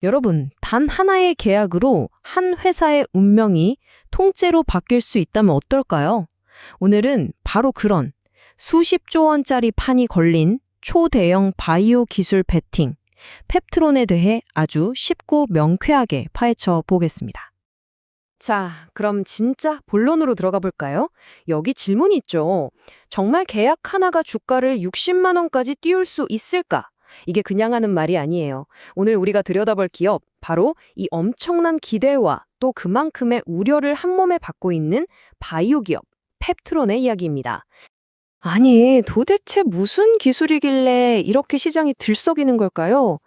여러분, 단 하나의 계약으로 한 회사의 운명이 통째로 바뀔 수 있다면 어떨까요? 오늘은 바로 그런 수십조 원짜리 판이 걸린 초대형 바이오 기술 베팅, 펩트론에 대해 아주 쉽고 명쾌하게 파헤쳐 보겠습니다. 자, 그럼 진짜 본론으로 들어가 볼까요? 여기 질문이 있죠. 정말 계약 하나가 주가를 60만 원까지 띄울 수 있을까? 이게 그냥 하는 말이 아니에요. 오늘 우리가 들여다볼 기업, 바로 이 엄청난 기대와 또 그만큼의 우려를 한 몸에 받고 있는 바이오 기업, 펩트론의 이야기입니다. 아니, 도대체 무슨 기술이길래 이렇게 시장이 들썩이는 걸까요?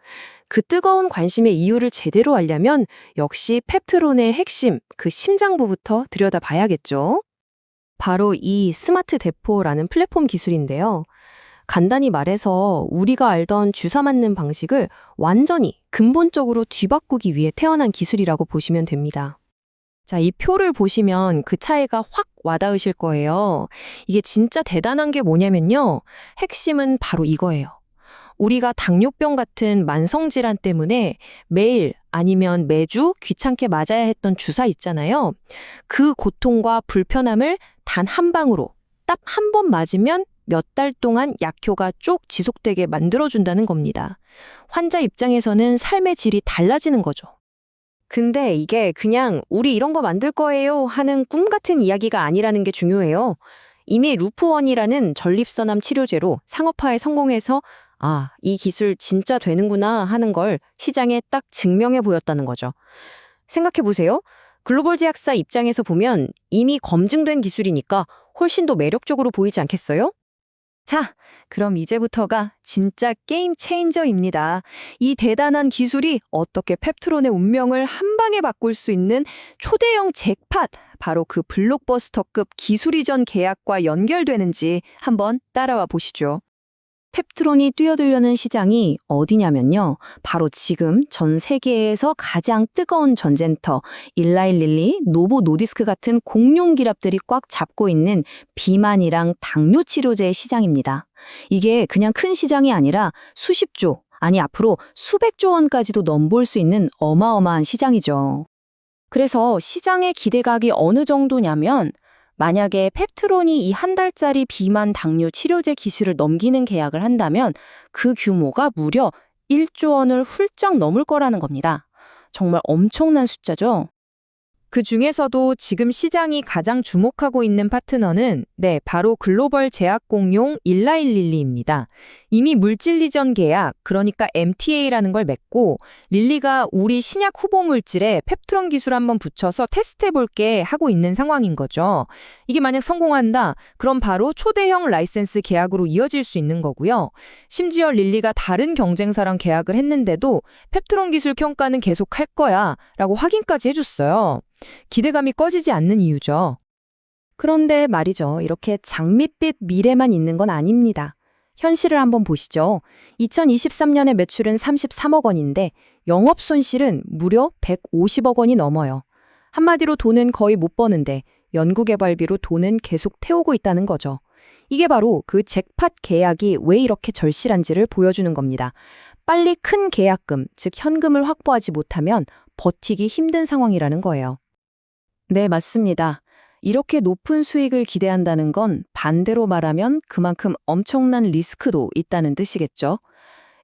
그 뜨거운 관심의 이유를 제대로 알려면 역시 펩트론의 핵심, 그 심장부부터 들여다봐야겠죠. 바로 이 스마트 대포라는 플랫폼 기술인데요. 간단히 말해서 우리가 알던 주사 맞는 방식을 완전히 근본적으로 뒤바꾸기 위해 태어난 기술이라고 보시면 됩니다. 자, 이 표를 보시면 그 차이가 확 와닿으실 거예요. 이게 진짜 대단한 게 뭐냐면요. 핵심은 바로 이거예요. 우리가 당뇨병 같은 만성질환 때문에 매일 아니면 매주 귀찮게 맞아야 했던 주사 있잖아요. 그 고통과 불편함을 단 한 방으로 딱 한 번 맞으면 몇 달 동안 약효가 쭉 지속되게 만들어준다는 겁니다. 환자 입장에서는 삶의 질이 달라지는 거죠. 근데 이게 그냥 우리 이런 거 만들 거예요 하는 꿈 같은 이야기가 아니라는 게 중요해요. 이미 루프원이라는 전립선암 치료제로 상업화에 성공해서 이 기술 진짜 되는구나 하는 걸 시장에 딱 증명해 보였다는 거죠. 생각해 보세요. 글로벌 제약사 입장에서 보면 이미 검증된 기술이니까 훨씬 더 매력적으로 보이지 않겠어요? 자, 그럼 이제부터가 진짜 게임 체인저입니다. 이 대단한 기술이 어떻게 펩트론의 운명을 한 방에 바꿀 수 있는 초대형 잭팟, 바로 그 블록버스터급 기술 이전 계약과 연결되는지 한번 따라와 보시죠. 펩트론이 뛰어들려는 시장이 어디냐면요. 바로 지금 전 세계에서 가장 뜨거운 전쟁터, 일라일릴리, 노보 노디스크 같은 공룡 기랍들이 꽉 잡고 있는 비만이랑 당뇨 치료제의 시장입니다. 이게 그냥 큰 시장이 아니라 수십조, 아니 앞으로 수백조 원까지도 넘볼 수 있는 어마어마한 시장이죠. 그래서 시장의 기대각이 어느 정도냐면 만약에 펩트론이 이 한 달짜리 비만 당뇨 치료제 기술을 넘기는 계약을 한다면 그 규모가 무려 1조 원을 훌쩍 넘을 거라는 겁니다. 정말 엄청난 숫자죠. 그 중에서도 지금 시장이 가장 주목하고 있는 파트너는 바로 글로벌 제약 공룡 일라일릴리입니다. 이미 물질 이전 계약, 그러니까 MTA라는 걸 맺고 릴리가 우리 신약 후보 물질에 펩트론 기술 한번 붙여서 테스트해볼게 하고 있는 상황인 거죠. 이게 만약 성공한다, 그럼 바로 초대형 라이센스 계약으로 이어질 수 있는 거고요. 심지어 릴리가 다른 경쟁사랑 계약을 했는데도 펩트론 기술 평가는 계속 할 거야 라고 확인까지 해줬어요. 기대감이 꺼지지 않는 이유죠. 그런데 말이죠. 이렇게 장밋빛 미래만 있는 건 아닙니다. 현실을 한번 보시죠. 2023년의 매출은 33억 원인데 영업 손실은 무려 150억 원이 넘어요. 한마디로 돈은 거의 못 버는데 연구개발비로 돈은 계속 태우고 있다는 거죠. 이게 바로 그 잭팟 계약이 왜 이렇게 절실한지를 보여주는 겁니다. 빨리 큰 계약금, 즉 현금을 확보하지 못하면 버티기 힘든 상황이라는 거예요. 네, 맞습니다. 이렇게 높은 수익을 기대한다는 건 반대로 말하면 그만큼 엄청난 리스크도 있다는 뜻이겠죠.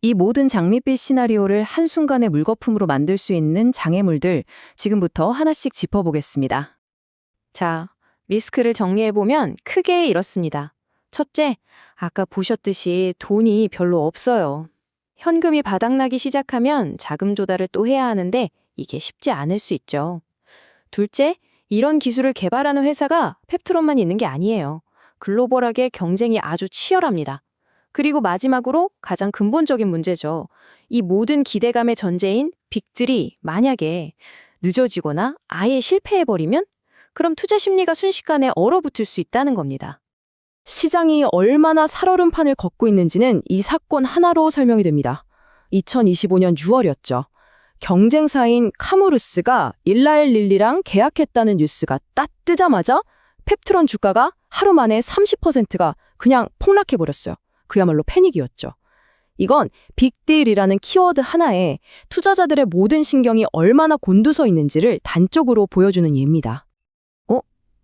이 모든 장밋빛 시나리오를 한순간에 물거품으로 만들 수 있는 장애물들 지금부터 하나씩 짚어보겠습니다. 자, 리스크를 정리해보면 크게 이렇습니다. 첫째, 아까 보셨듯이 돈이 별로 없어요. 현금이 바닥나기 시작하면 자금 조달을 또 해야 하는데 이게 쉽지 않을 수 있죠. 둘째, 이런 기술을 개발하는 회사가 펩트론만 있는 게 아니에요. 글로벌하게 경쟁이 아주 치열합니다. 그리고 마지막으로 가장 근본적인 문제죠. 이 모든 기대감의 전제인 빅들이 만약에 늦어지거나 아예 실패해버리면 그럼 투자 심리가 순식간에 얼어붙을 수 있다는 겁니다. 시장이 얼마나 살얼음 판을 걷고 있는지는 이 사건 하나로 설명이 됩니다. 2025년 6월이었죠. 경쟁사인 카무루스가 일라일릴리랑 계약했다는 뉴스가 딱 뜨자마자 펩트론 주가가 하루 만에 30%가 그냥 폭락해버렸어요. 그야말로 패닉이었죠. 이건 빅딜이라는 키워드 하나에 투자자들의 모든 신경이 얼마나 곤두서 있는지를 단적으로 보여주는 예입니다.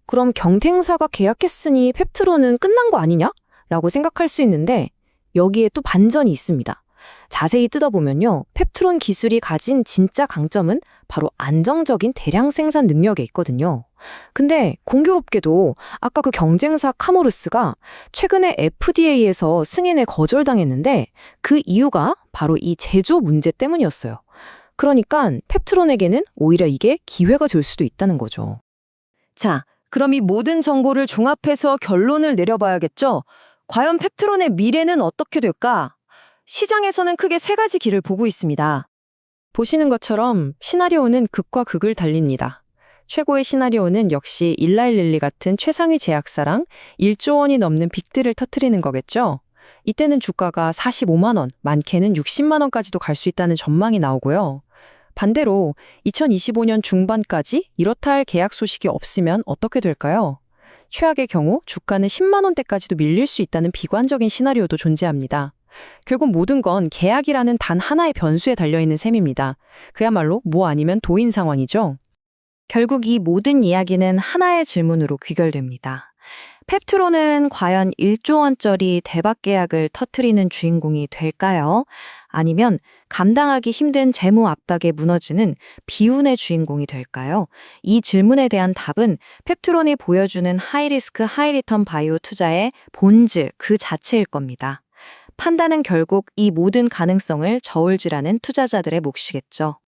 그럼 경쟁사가 계약했으니 펩트론은 끝난 거 아니냐? 라고 생각할 수 있는데 여기에 또 반전이 있습니다. 자세히 뜯어보면요. 펩트론 기술이 가진 진짜 강점은 바로 안정적인 대량 생산 능력에 있거든요. 근데 공교롭게도 아까 그 경쟁사 카모르스가 최근에 FDA에서 승인에 거절당했는데 그 이유가 바로 이 제조 문제 때문이었어요. 그러니까 펩트론에게는 오히려 이게 기회가 될 수도 있다는 거죠. 자, 그럼 이 모든 정보를 종합해서 결론을 내려봐야겠죠? 과연 펩트론의 미래는 어떻게 될까? 시장에서는 크게 세 가지 길을 보고 있습니다. 보시는 것처럼 시나리오는 극과 극을 달립니다. 최고의 시나리오는 역시 일라일릴리 같은 최상위 제약사랑 1조 원이 넘는 빅딜을 터뜨리는 거겠죠? 이때는 주가가 45만 원, 많게는 60만 원까지도 갈 수 있다는 전망이 나오고요. 반대로 2025년 중반까지 이렇다 할 계약 소식이 없으면 어떻게 될까요? 최악의 경우 주가는 10만 원대까지도 밀릴 수 있다는 비관적인 시나리오도 존재합니다. 결국 모든 건 계약이라는 단 하나의 변수에 달려있는 셈입니다. 그야말로 뭐 아니면 도인 상황이죠. 결국 이 모든 이야기는 하나의 질문으로 귀결됩니다. 펩트론은 과연 1조 원짜리 대박 계약을 터뜨리는 주인공이 될까요? 아니면 감당하기 힘든 재무 압박에 무너지는 비운의 주인공이 될까요? 이 질문에 대한 답은 펩트론이 보여주는 하이리스크 하이리턴 바이오 투자의 본질 그 자체일 겁니다. 판단은 결국 이 모든 가능성을 저울질하는 투자자들의 몫이겠죠.